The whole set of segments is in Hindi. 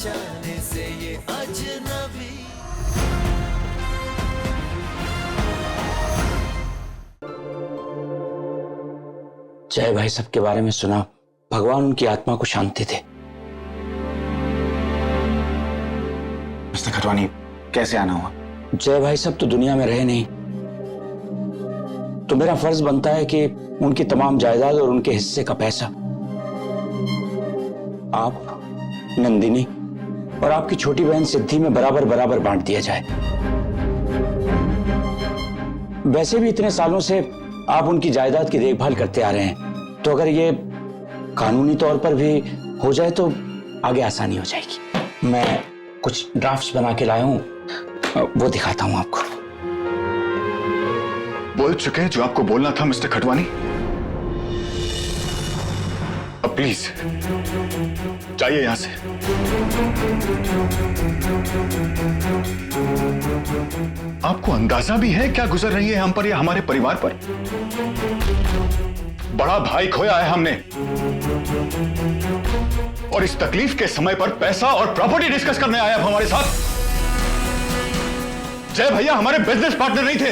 पहचाने से ये अजनबी। जय भाई साहब के बारे में सुना, भगवान उनकी आत्मा को शांति दे। मिस्टर खटवानी, कैसे आना हुआ? जय भाई साहब तो दुनिया में रहे नहीं, तो मेरा फर्ज बनता है कि उनकी तमाम जायदाद और उनके हिस्से का पैसा आप, नंदिनी और आपकी छोटी बहन सिद्धि में बराबर बराबर बांट दिया जाए। वैसे भी इतने सालों से आप उनकी जायदाद की देखभाल करते आ रहे हैं, तो अगर ये कानूनी तौर पर भी हो जाए तो आगे आसानी हो जाएगी। मैं कुछ ड्राफ्ट्स बना के लाया हूं, वो दिखाता हूं आपको। बोल चुके हैं जो आपको बोलना था मिस्टर खटवानी। अब प्लीज जाइए यहां से। आपको अंदाजा भी है क्या गुजर रही है हम पर या हमारे परिवार पर? बड़ा भाई खोया है हमने, और इस तकलीफ के समय पर पैसा और प्रॉपर्टी डिस्कस करने आए आप हमारे साथ। जय भैया हमारे बिजनेस पार्टनर नहीं थे,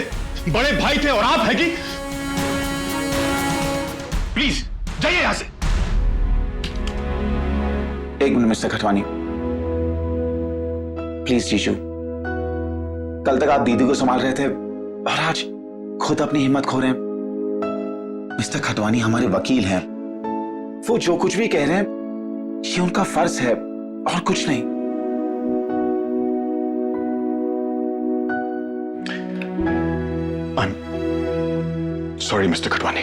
बड़े भाई थे, और आप है कि? प्लीज जाइए यहां से। एक मिनट मिस्टर खटवानी, प्लीज जीजू। कल तक आप दीदी को संभाल रहे थे और आज खुद अपनी हिम्मत खो रहे हैं। मिस्टर खटवानी हमारे वकील हैं, वो जो कुछ भी कह रहे हैं ये उनका फर्ज है और कुछ नहीं। Sorry mister Khatwani.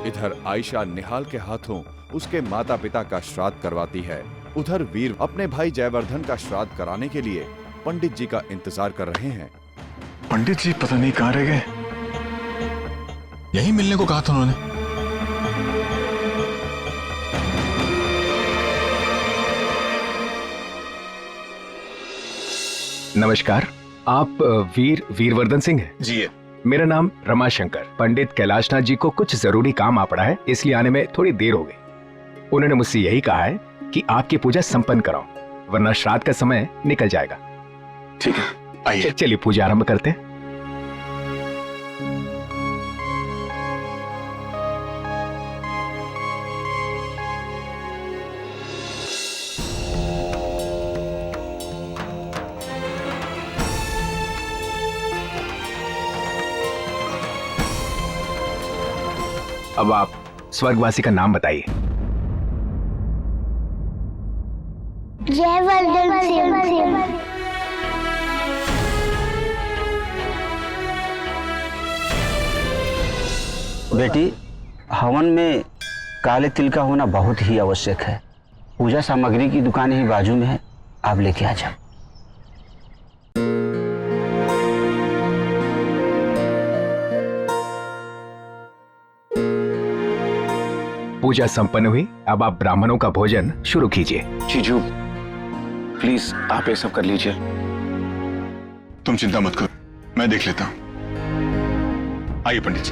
इधर आयशा निहाल के हाथों उसके माता पिता का श्राद्ध करवाती है। उधर वीर अपने भाई जयवर्धन का श्राद्ध कराने के लिए पंडित जी का इंतजार कर रहे हैं। पंडित जी पता नहीं कहां रह गए। यही मिलने को कहा था उन्होंने। नमस्कार, आप वीरवर्धन सिंह हैं? जी है। मेरा नाम रमाशंकर। पंडित कैलाशनाथ जी को कुछ जरूरी काम आ पड़ा है, इसलिए आने में थोड़ी देर हो गई। उन्होंने मुझसे यही कहा है कि आपकी पूजा संपन्न कराओ, वरना श्राद्ध का समय निकल जाएगा। ठीक है, आइए। चलिए पूजा आरंभ करते हैं। अब आप स्वर्गवासी का नाम बताइए। जयवर्धन सिंह। बेटी, हवन में काले तिल का होना बहुत ही आवश्यक है। पूजा सामग्री की दुकान ही बाजू में है, आप लेके आ जाओ। पूजा संपन्न हुई, अब आप ब्राह्मणों का भोजन शुरू कीजिए। जीजू प्लीज आप ये सब कर लीजिए। तुम चिंता मत करो, मैं देख लेता हूं। आइए पंडित जी।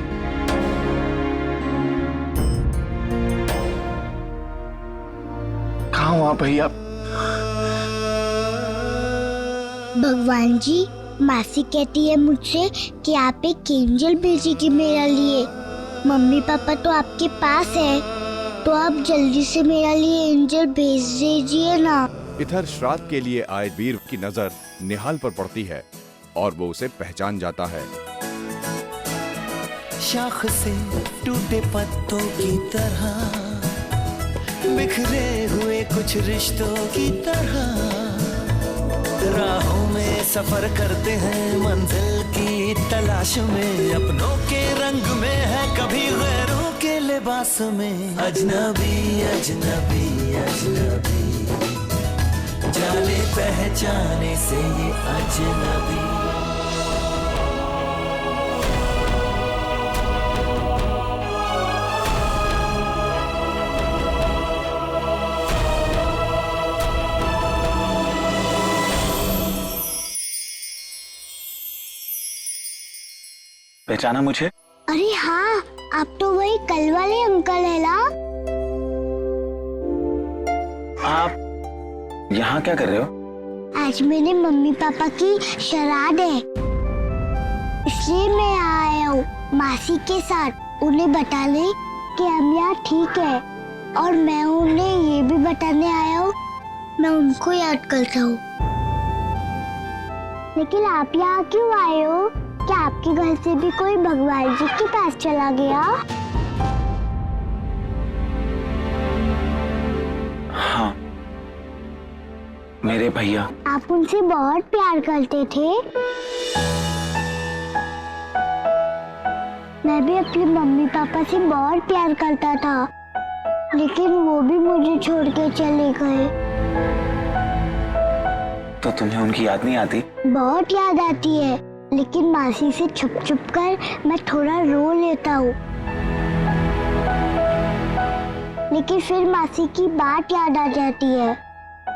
कहाँ हो आप भैया? भगवान जी, मासी कहती है मुझसे कि आप एक एंजल भेजिए मेरा लिए। मम्मी पापा तो आपके पास है, तो आप जल्दी से मेरा लिए एंजल भेज दीजिए ना। इधर श्राद्ध के लिए आए वीर की नजर निहाल पर पड़ती है और वो उसे पहचान जाता है। शाख से टूटे पत्तों की तरह, बिखरे हुए कुछ रिश्तों की तरह, राहों में सफर करते हैं मंजिल की तलाश में। अपनों के रंग में है, कभी गैरों के लिबास में। अजनबी अजनबी अजनबी, जाने पहचाने से ये अजनबी। पहचाना मुझे? अरे हाँ, आप तो वही कल वाले अंकल है ना? यहाँ क्या कर रहे हो? आज मेरे मम्मी पापा की श्राद्ध है, इसलिए मैं यहाँ आया हूँ मासी के साथ उन्हें बताने कि हम यहाँ ठीक है, और मैं उन्हें ये भी बताने आया हूँ मैं उनको याद करता हूँ। लेकिन आप यहाँ क्यों आए हो? क्या आपके घर से भी कोई भगवान जी के पास चला गया? हाँ, मेरे भैया। आप उनसे बहुत प्यार करते थे। मैं भी अपने मम्मी पापा से बहुत प्यार करता था, लेकिन वो भी मुझे छोड़ के चले गए। तो तुम्हें उनकी याद नहीं आती? बहुत याद आती है, लेकिन मासी से छुप छुप कर मैं थोड़ा रो लेता हूँ। लेकिन फिर मासी की बात याद आ जाती है।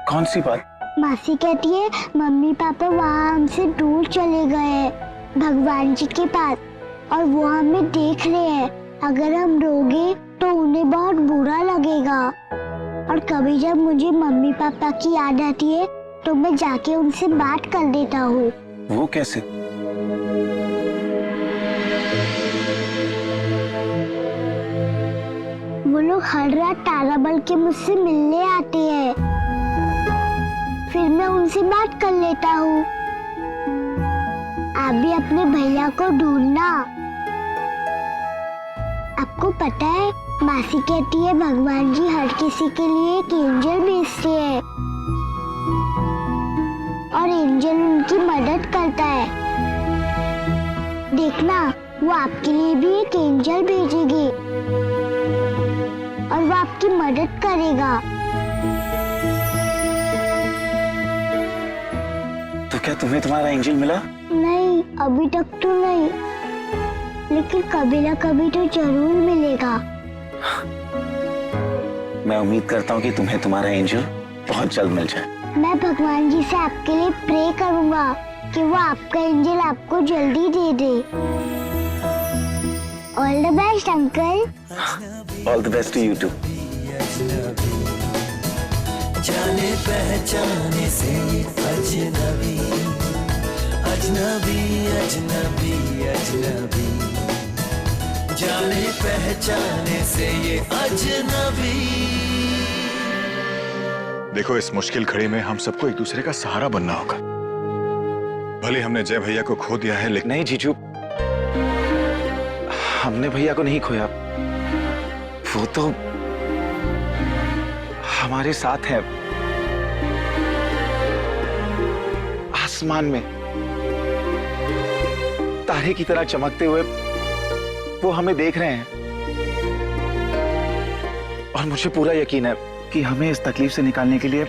कौन सी बात? मासी कहती है मम्मी पापा वहाँ हमसे दूर चले गए हैं भगवान जी के पास, और वो हमें देख रहे हैं। अगर हम रोगे तो उन्हें बहुत बुरा लगेगा। और कभी जब मुझे मम्मी पापा की याद आती है तो मैं जाके उनसे बात कर देता हूँ। वो कैसे? वो लोग हर रात तारा बल के मुझसे मिलने आते हैं, फिर मैं उनसे बात कर लेता हूँ। आप भी अपने भैया को ढूंढना। आपको पता है मासी कहती है भगवान जी हर किसी के लिए एक एंजल भेजते हैं, और एंजल उनकी मदद करता है। देखना, वो आपके लिए भी एक एंजल भेजेगी और वो आपकी मदद करेगा। तो क्या तुम्हें तुम्हारा एंजल मिला? नहीं, अभी तक तो नहीं, लेकिन कभी ना कभी तो जरूर मिलेगा। मैं उम्मीद करता हूँ कि तुम्हें तुम्हारा एंजल बहुत जल्द मिल जाए। मैं भगवान जी से आपके लिए प्रे करूंगा कि वो आपका एंजल आपको जल्दी दे दे। All the best uncle. All the best to you too. जाने पहचाने से अजनबी अजनबी अजनबी अजनबी, जाने पहचाने से ये अजनबी। देखो, इस मुश्किल घड़ी में हम सबको एक दूसरे का सहारा बनना होगा। भले हमने जय भैया को खो दिया है, लेकिन नहीं जीजू, हमने भैया को नहीं खोया। वो तो हमारे साथ है, आसमान में तारे की तरह चमकते हुए वो हमें देख रहे हैं। और मुझे पूरा यकीन है कि हमें इस तकलीफ से निकालने के लिए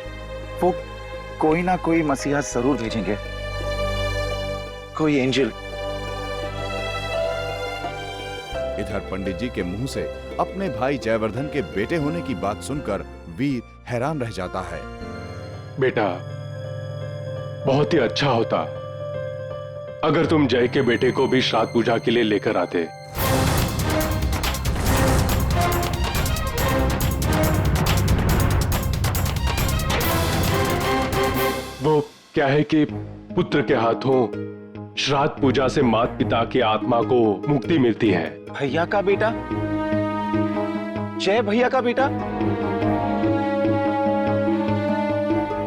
वो कोई ना कोई मसीहा जरूर भेजेंगे, कोई एंजल। इधर पंडित जी के मुंह से अपने भाई जयवर्धन के बेटे होने की बात सुनकर वीर हैरान रह जाता है। बेटा, बहुत ही अच्छा होता अगर तुम जय के बेटे को भी श्राद्ध पूजा के लिए लेकर आते। वो क्या है कि पुत्र के हाथों श्राद्ध पूजा से माता पिता की आत्मा को मुक्ति मिलती है। भैया का बेटा? जय भैया का बेटा?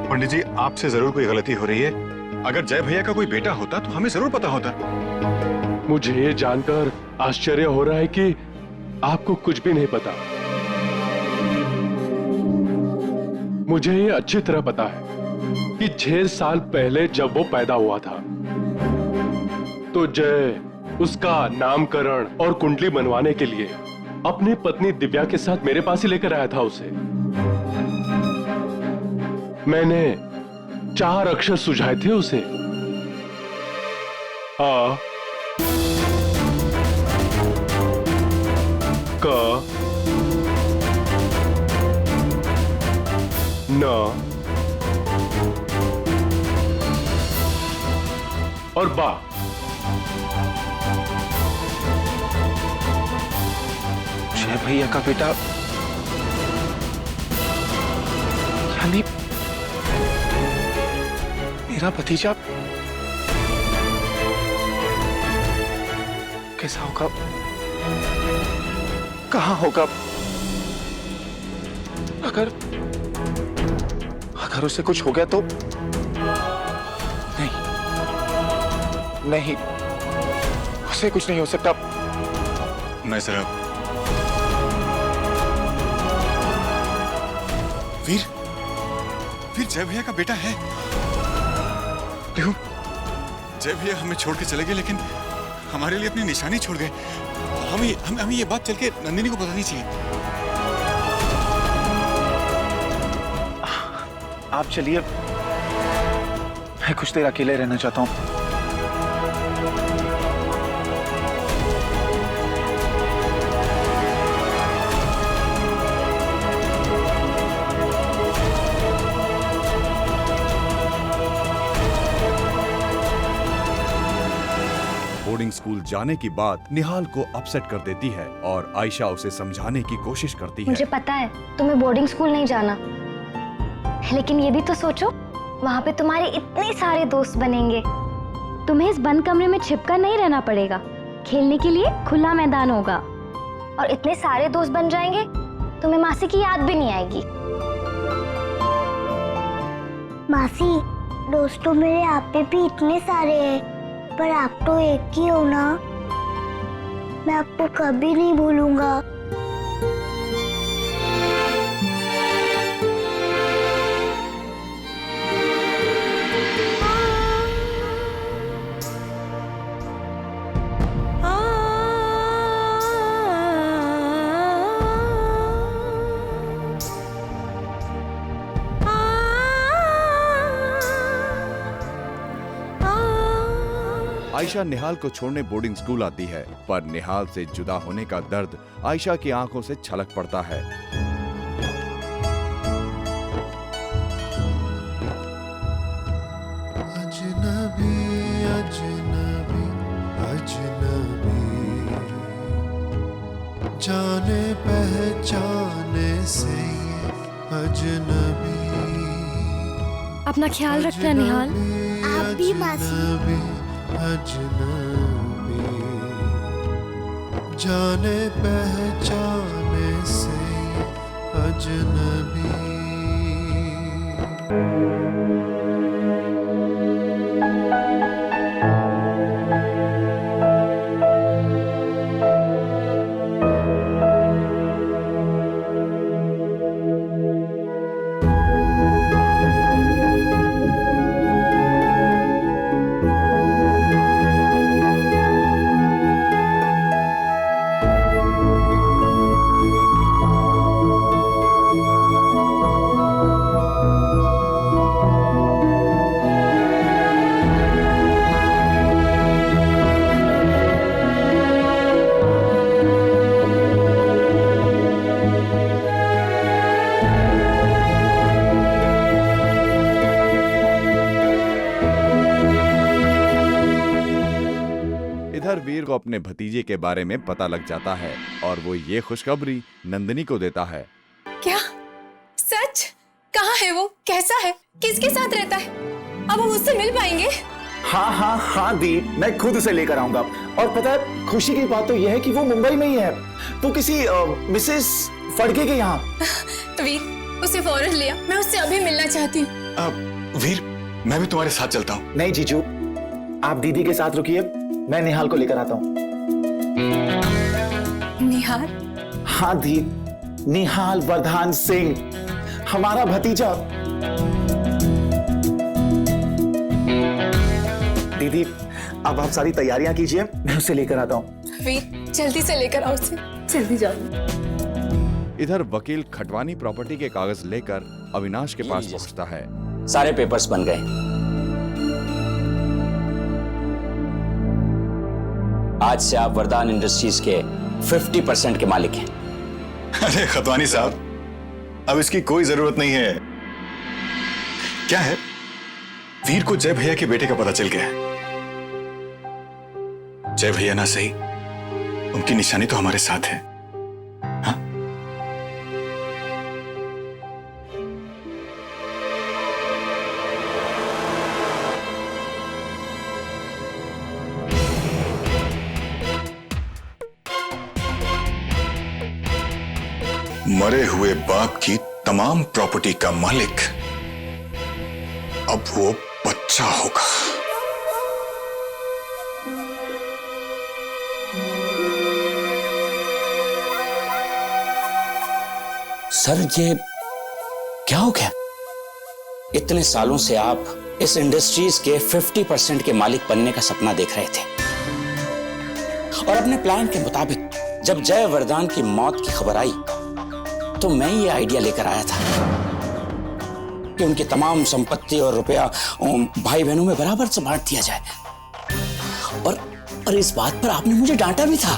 पंडित जी, आपसे जरूर कोई गलती हो रही है। अगर जय भैया का कोई बेटा होता तो हमें जरूर पता होता। मुझे ये जानकर आश्चर्य हो रहा है कि आपको कुछ भी नहीं पता। मुझे ये अच्छी तरह पता है कि 6 साल पहले जब वो पैदा हुआ था तो जय उसका नामकरण और कुंडली बनवाने के लिए अपनी पत्नी दिव्या के साथ मेरे पास ही लेकर आया था उसे। मैंने 4 अक्षर सुझाए थे उसे, आ, क, न और बा। जय भैया का बेटा यानी मेरा भतीजा कैसा होगा, कहाँ होगा? अगर उसे कुछ हो गया तो? नहीं नहीं, उसे कुछ नहीं हो सकता। मैं जरा वीर जय भैया का बेटा है। देखो जय भैया हमें छोड़ के चले गए, लेकिन हमारे लिए अपनी निशानी छोड़ गए। हमें ये बात चल के नंदिनी को बतानी चाहिए। आप चलिए, मैं कुछ देर अकेले रहना चाहता हूं। बोर्डिंग स्कूल जाने की बात निहाल को अपसेट कर देती है और आयशा उसे समझाने की कोशिश करती है। मुझे पता है तुम्हें बोर्डिंग स्कूल नहीं जाना, लेकिन ये भी तो सोचो, वहाँ पे तुम्हारे इतने सारे दोस्त बनेंगे। तुम्हें इस बंद कमरे में छिपकर नहीं रहना पड़ेगा, खेलने के लिए खुला मैदान होगा और इतने सारे दोस्त बन जाएंगे तुम्हें मासी की याद भी नहीं आएगी। मासी, दोस्त तो मेरे आप पे भी इतने सारे हैं, पर आप तो एक ही हो ना। मैं आपको कभी नहीं भूलूंगा। आयशा निहाल को छोड़ने बोर्डिंग स्कूल आती है, पर निहाल से जुदा होने का दर्द आयशा की आंखों से छलक पड़ता है। अजनबी अजनबी अजनबी, जाने पहचाने से ये अजनबी। अपना ख्याल रखना निहाल। आप भी मासी। अजनबी, जाने पहचाने से अजनबी। इधर वीर को अपने भतीजे के बारे में पता लग जाता है और वो ये खुशखबरी नंदिनी को देता है। क्या सच? कहाँ है वो? कैसा है? किसके साथ रहता है? अब हम उससे मिल पाएंगे? हाँ दी, मैं खुद उसे लेकर आऊंगा। और पता है खुशी की बात तो यह है कि वो मुंबई में ही है, वो किसी मिसेस फड़के के यहाँ। तो वीर उसे फौरन लिया, मैं उससे अभी मिलना चाहती हूँ। वीर मैं भी तुम्हारे साथ चलता हूँ। नहीं जीजू, आप दीदी के साथ रुकिए, मैं निहाल को लेकर आता हूँ। निहाल? हाँ दी, निहाल वर्धान सिंह, हमारा भतीजा। दीदी अब आप सारी तैयारियां कीजिए, मैं उसे लेकर आता हूँ। वीर जल्दी से लेकर आओ उसे, जल्दी जाओ। इधर वकील खटवानी प्रॉपर्टी के कागज लेकर अविनाश के पास पहुंचता है। सारे पेपर्स बन गए। आज से आप वरदान इंडस्ट्रीज के 50% के मालिक हैं। अरे खतवानी साहब, अब इसकी कोई जरूरत नहीं है। क्या है, वीर को जय भैया के बेटे का पता चल गया है। जय भैया ना सही, उनकी निशानी तो हमारे साथ है। हाँ? मरे हुए बाप की तमाम प्रॉपर्टी का मालिक अब वो बच्चा होगा। सर ये क्या हो गया? इतने सालों से आप इस इंडस्ट्रीज के 50% के मालिक बनने का सपना देख रहे थे और अपने प्लान के मुताबिक जब जयवर्धन की मौत की खबर आई तो मैं ये आइडिया लेकर आया था कि उनकी तमाम संपत्ति और रुपया भाई बहनों में बराबर से बांट दिया जाए। और इस बात पर आपने मुझे डांटा भी था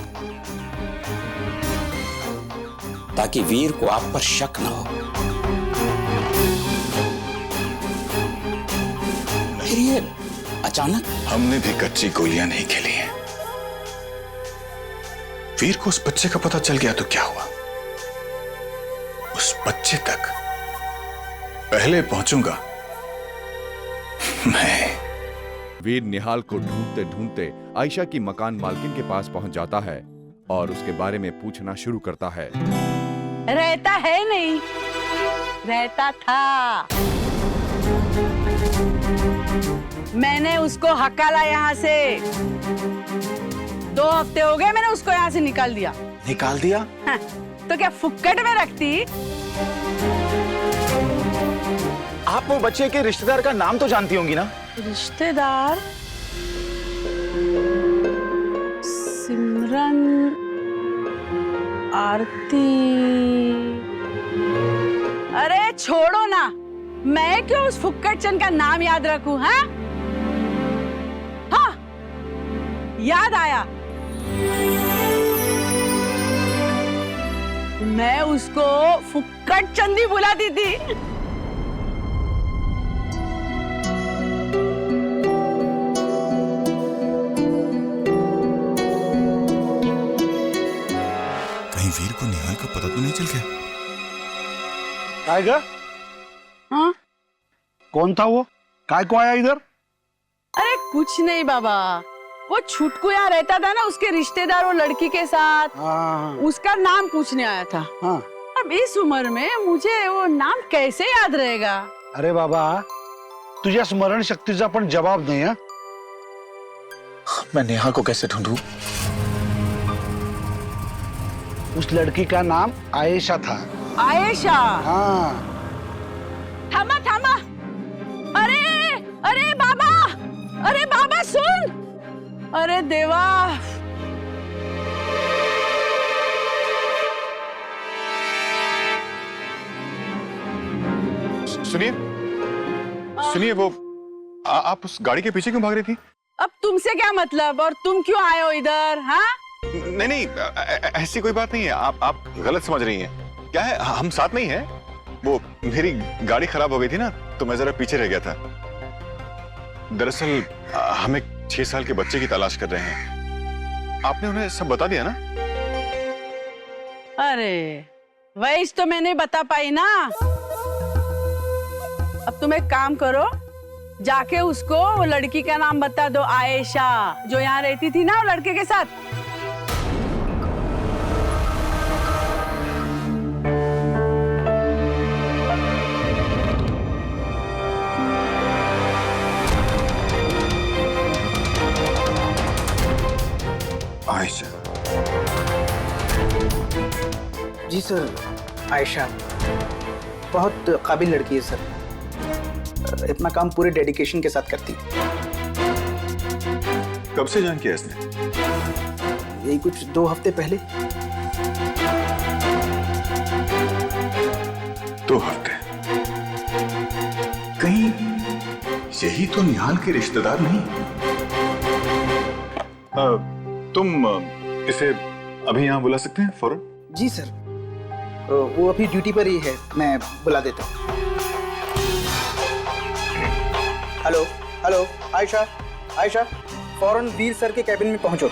ताकि वीर को आप पर शक न हो। फिर ये अचानक? हमने भी कच्ची गोलियां नहीं खेली हैं। वीर को उस बच्चे का पता चल गया तो क्या हुआ? उस बच्चे तक पहले पहुंचूंगा मैं। वीर निहाल को ढूंढते ढूंढते आयशा की मकान मालकिन के पास पहुंच जाता है और उसके बारे में पूछना शुरू करता है। रहता है नहीं, रहता था। मैंने उसको हकाला यहाँ से। 2 हफ्ते हो गए मैंने उसको यहाँ से निकाल दिया। निकाल दिया? हाँ, तो क्या फुक्कट में रखती? आप वो बच्चे के रिश्तेदार का नाम तो जानती होंगी ना? रिश्तेदार? सिमरन, आरती। अरे छोड़ो ना, मैं क्यों उस फुक्कट चंद का नाम याद रखूं? हाँ हाँ, याद आया। मैं उसको फुक्कट चंद ही बुलाती थी। कहीं वीर को निहाल का पता तो नहीं चल गया? टाइगर, हाँ? कौन था वो? काय को आया इधर? अरे कुछ नहीं बाबा, वो छुटकू यहाँ रहता था ना, उसके रिश्तेदार वो लड़की के साथ। हाँ। उसका नाम पूछने आया था। हाँ। अब इस उम्र में मुझे वो नाम कैसे याद रहेगा? अरे बाबा, तुझ्या स्मरण शक्तीचा पण जवाब नाही है। मैं नेहा को कैसे ढूंढूं? उस लड़की का नाम आयशा था। आयशा? हाँ। थामा थामा, अरे अरे बाबा, अरे बाबा सुन, अरे देवा। सुनिए सुनिए, वो आप उस गाड़ी के पीछे क्यों भाग रही थी? अब तुमसे क्या मतलब, और तुम क्यों आए हो इधर? हाँ नहीं नहीं, ऐसी कोई बात नहीं है। आप गलत समझ रही हैं। क्या है, हम साथ नहीं हैं। वो मेरी गाड़ी खराब हो गई थी ना, तो मैं जरा पीछे रह गया था। दरअसल हम एक 6 साल के बच्चे की तलाश कर रहे हैं। आपने उन्हें सब बता दिया ना? अरे वैसे तो मैं नहीं बता पाई ना। अब तुम एक काम करो, जाके उसको वो लड़की का नाम बता दो, आयशा, जो यहाँ रहती थी ना वो लड़के के साथ। आयशा? जी सर, आयशा बहुत काबिल लड़की है सर। अपना काम पूरे डेडिकेशन के साथ करती है। कब से ज्वाइन किया इसने? यही कुछ 2 हफ्ते पहले। 2 हफ्ते? कहीं यही तो निहाल के रिश्तेदार नहीं? तुम इसे अभी यहाँ बुला सकते हैं फौरन? जी सर, वो अभी ड्यूटी पर ही है, मैं बुला देता हूँ। हेलो हेलो, आयशा आयशा, फौरन वीर सर के कैबिन में पहुंचो।